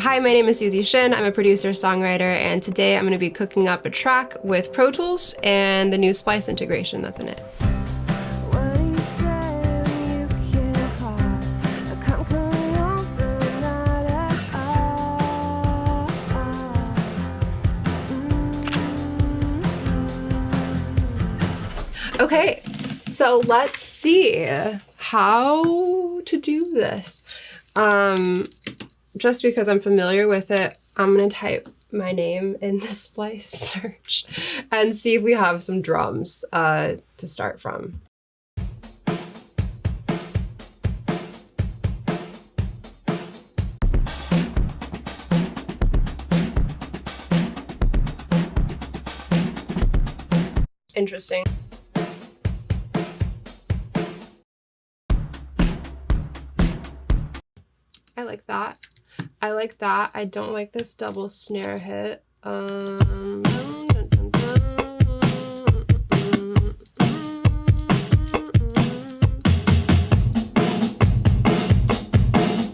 Hi, my name is Suzy Shinn. I'm a producer-songwriter, and today I'm going to be cooking up a track with Pro Tools and the new Splice integration that's in it. Okay, so let's see how to do this. Just because I'm familiar with it, I'm gonna type my name in the Splice search and see if we have some drums to start from. Interesting. I like that. I like that. I don't like this double snare hit.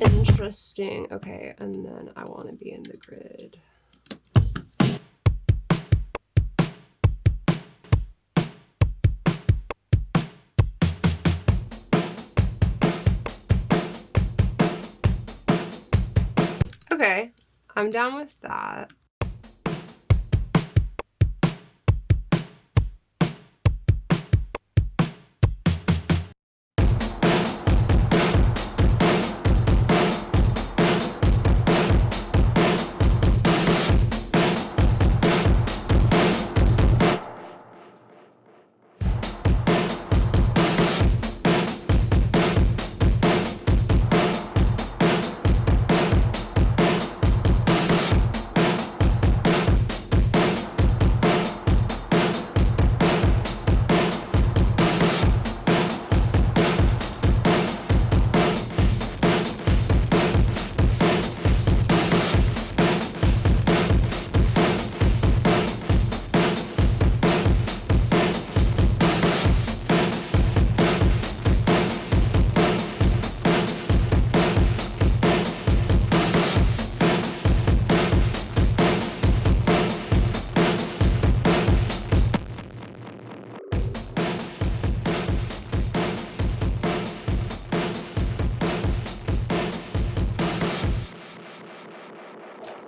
Interesting. Okay, and then I want to be in the grid. Okay, I'm down with that.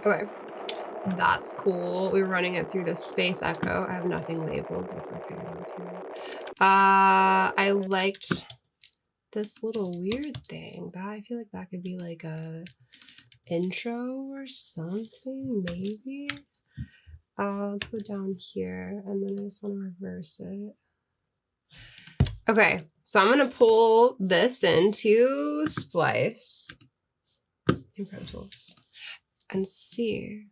Okay, that's cool. We're running it through the space echo. I have nothing labeled. That's okay though too. I liked this little weird thing. That I feel like that could be like a intro or something, maybe. Let's go down here and then I just want to reverse it. Okay, so I'm gonna pull this into Splice in Pro Tools and see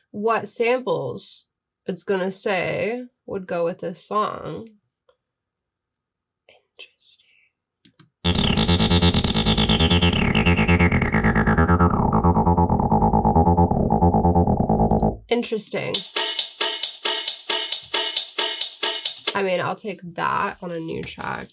what samples it's gonna say would go with this song. Interesting. I mean, I'll take that on a new track.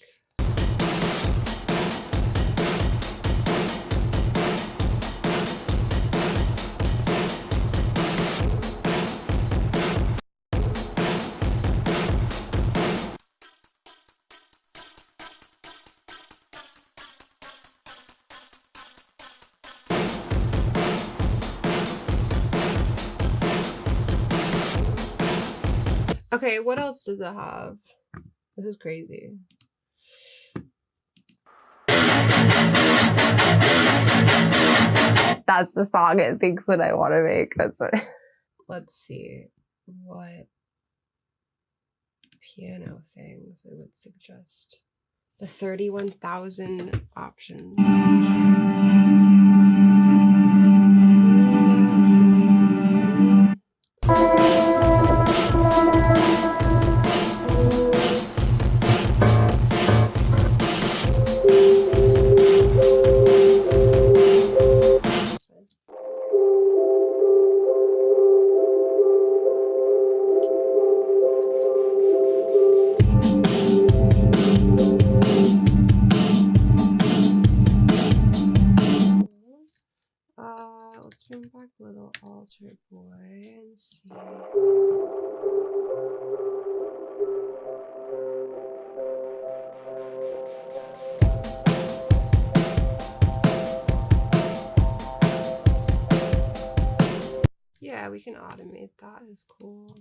Okay, what else does it have? This is crazy. That's the song it thinks that I want to make. That's what. Let's see what piano things it would suggest. The 31,000 options. Bring back little altar boy and see. Yeah, we can automate that. Is cool.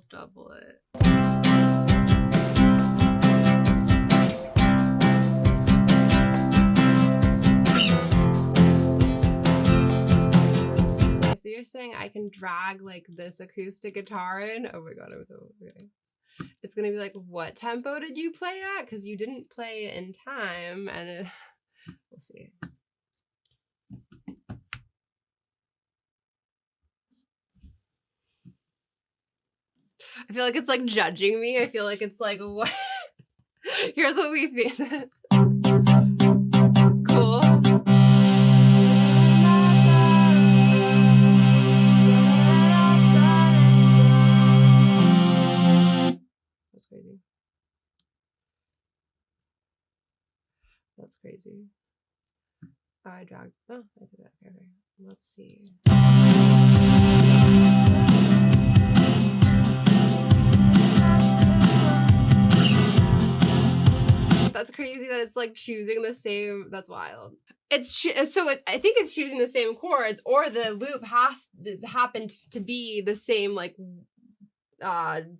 Double it. So you're saying I can drag like this acoustic guitar in? Oh my god, I'm so okay. It's gonna be like, what tempo did you play at? Because you didn't play it in time, and we'll see. I feel like it's like judging me. I feel like it's like, what? Here's what we think. Cool. That's crazy. That's crazy. Oh, I dragged. Oh, I did that. Okay. Let's see. That's crazy that it's like choosing the same. That's wild. I think it's choosing the same chords, or the loop happened to be the same like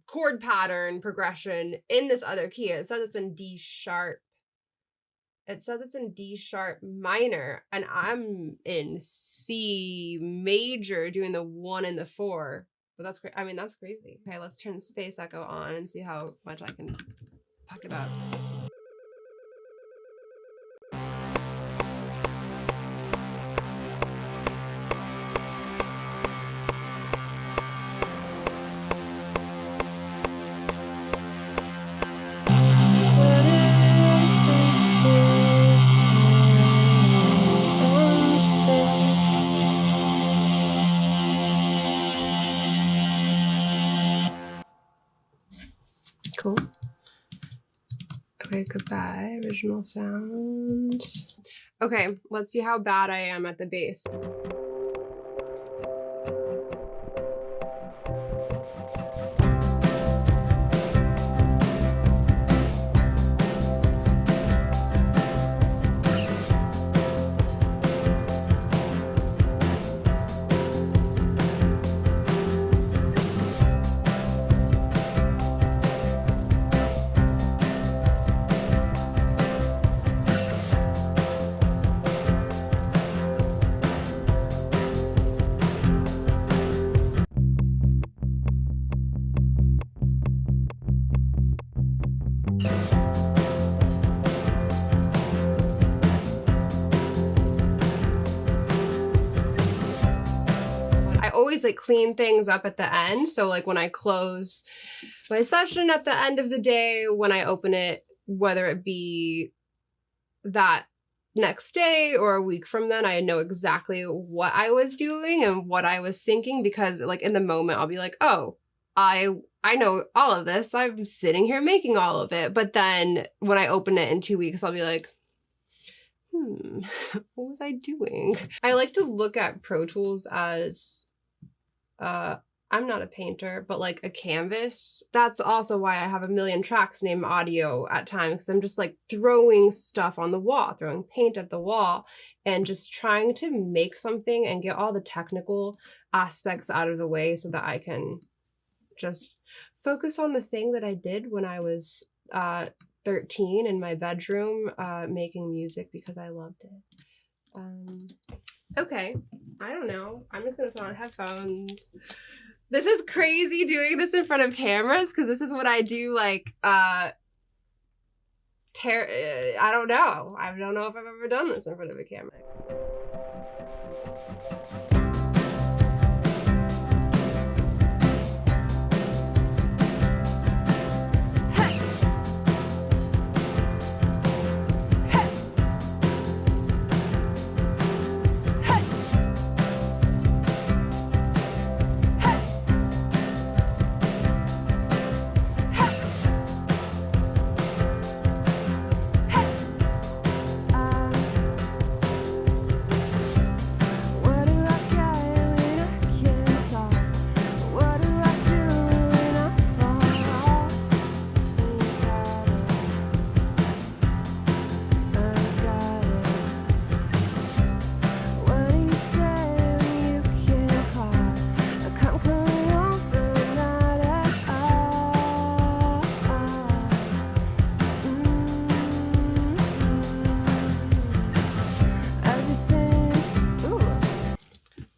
chord pattern progression in this other key. It says it's in D sharp. It says it's in D sharp minor, and I'm in C major doing the 1 and the 4. But that's I mean, that's crazy. Okay, let's turn Space Echo on and see how much I can pack it up. Cool. Okay, goodbye, original sound. Okay, let's see how bad I am at the bass. Always like clean things up at the end. So like when I close my session at the end of the day, when I open it, whether it be that next day or a week from then, I know exactly what I was doing and what I was thinking, because like in the moment I'll be like, oh, I know all of this. I'm sitting here making all of it. But then when I open it in 2 weeks, I'll be like, what was I doing? I like to look at Pro Tools as I'm not a painter, but like a canvas. That's also why I have a million tracks named audio at times, because I'm just like throwing stuff on the wall, throwing paint at the wall, and just trying to make something and get all the technical aspects out of the way so that I can just focus on the thing that I did when I was 13 in my bedroom making music because I loved it. Okay, I don't know. I'm just gonna put on headphones. This is crazy doing this in front of cameras because this is what I do. Like, I don't know. I don't know if I've ever done this in front of a camera.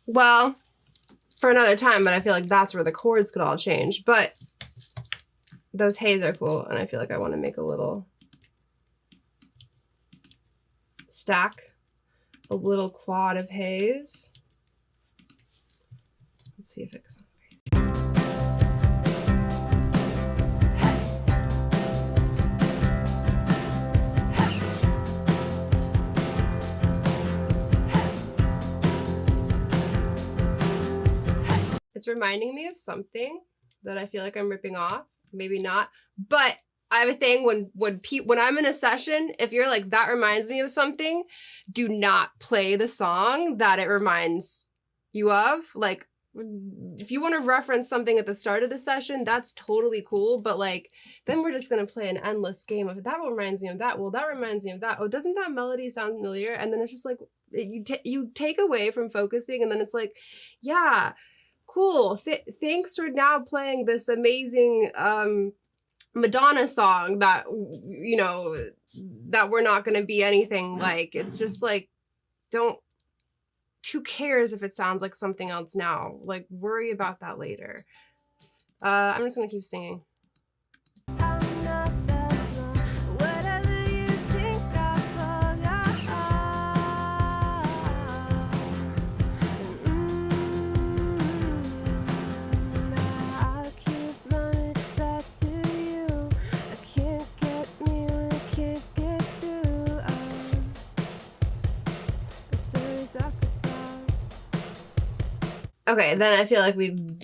Well, for another time, but I feel like that's where the chords could all change. But those hays are cool, and I feel like I want to make a little stack, a little quad of hays. Let's see if it sounds crazy. It's reminding me of something that I feel like I'm ripping off. Maybe not, but I have a thing when I'm in a session, if you're like, that reminds me of something, do not play the song that it reminds you of. Like, if you want to reference something at the start of the session, that's totally cool. But like, then we're just going to play an endless game of that reminds me of that. Well, that reminds me of that. Oh, doesn't that melody sound familiar? And then it's just like, you take away from focusing, and then it's like, yeah, cool. Thanks for now playing this amazing Madonna song that, you know, that we're not going to be anything like. It's just like, who cares if it sounds like something else now? Like, worry about that later. I'm just going to keep singing. Okay, then I feel like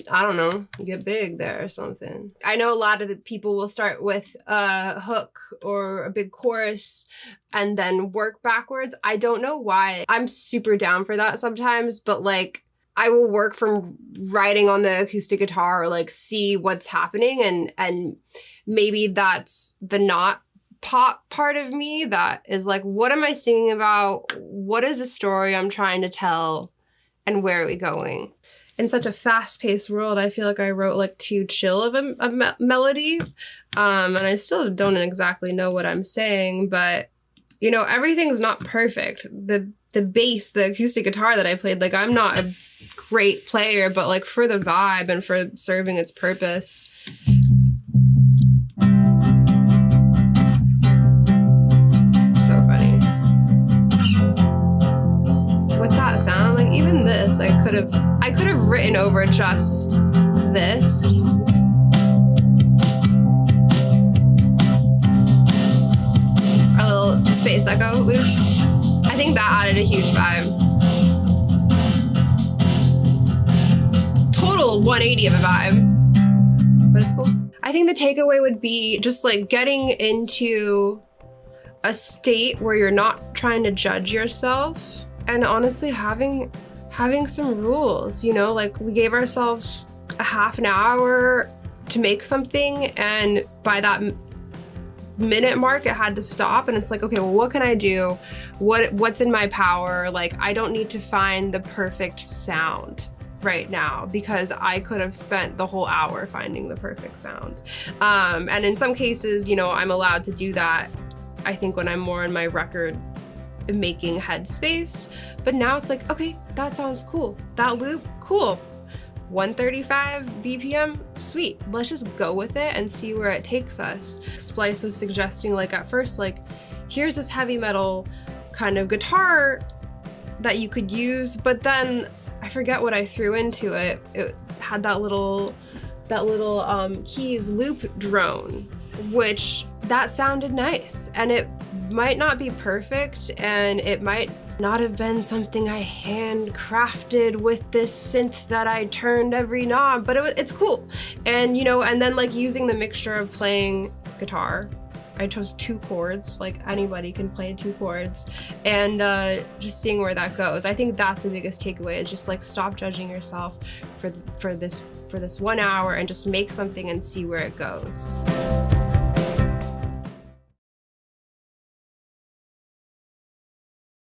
I don't know, get big there or something. I know a lot of the people will start with a hook or a big chorus and then work backwards. I don't know why. I'm super down for that sometimes, but like, I will work from writing on the acoustic guitar or like see what's happening, and maybe that's the not pop part of me that is like, what am I singing about? What is the story I'm trying to tell? And where are we going? In such a fast-paced world, I feel like I wrote like too chill of a melody. And I still don't exactly know what I'm saying, but you know, everything's not perfect. The bass, the acoustic guitar that I played, like, I'm not a great player, but like for the vibe and for serving its purpose. So funny. With that sound, like even this, I could have written over just this. Our little space echo loop. I think that added a huge vibe. Total 180 of a vibe, but it's cool. I think the takeaway would be just like getting into a state where you're not trying to judge yourself, and honestly having some rules, you know, like we gave ourselves a half an hour to make something, and by that minute mark it had to stop, and it's like, okay, well, what can I do? What's in my power? Like, I don't need to find the perfect sound right now because I could have spent the whole hour finding the perfect sound. And in some cases, you know, I'm allowed to do that, I think, when I'm more in my record making headspace. But now it's like, okay, that sounds cool. That loop, cool. 135 BPM, sweet. Let's just go with it and see where it takes us. Splice was suggesting, like, at first, like, here's this heavy metal kind of guitar that you could use, but then I forget what I threw into it. It had that little keys loop drone, which that sounded nice, and it might not be perfect, and it might not have been something I handcrafted with this synth that I turned every knob, but it's cool. And you know, and then like using the mixture of playing guitar, I chose 2 chords, like anybody can play 2 chords, and just seeing where that goes. I think that's the biggest takeaway, is just like stop judging yourself for this 1 hour and just make something and see where it goes.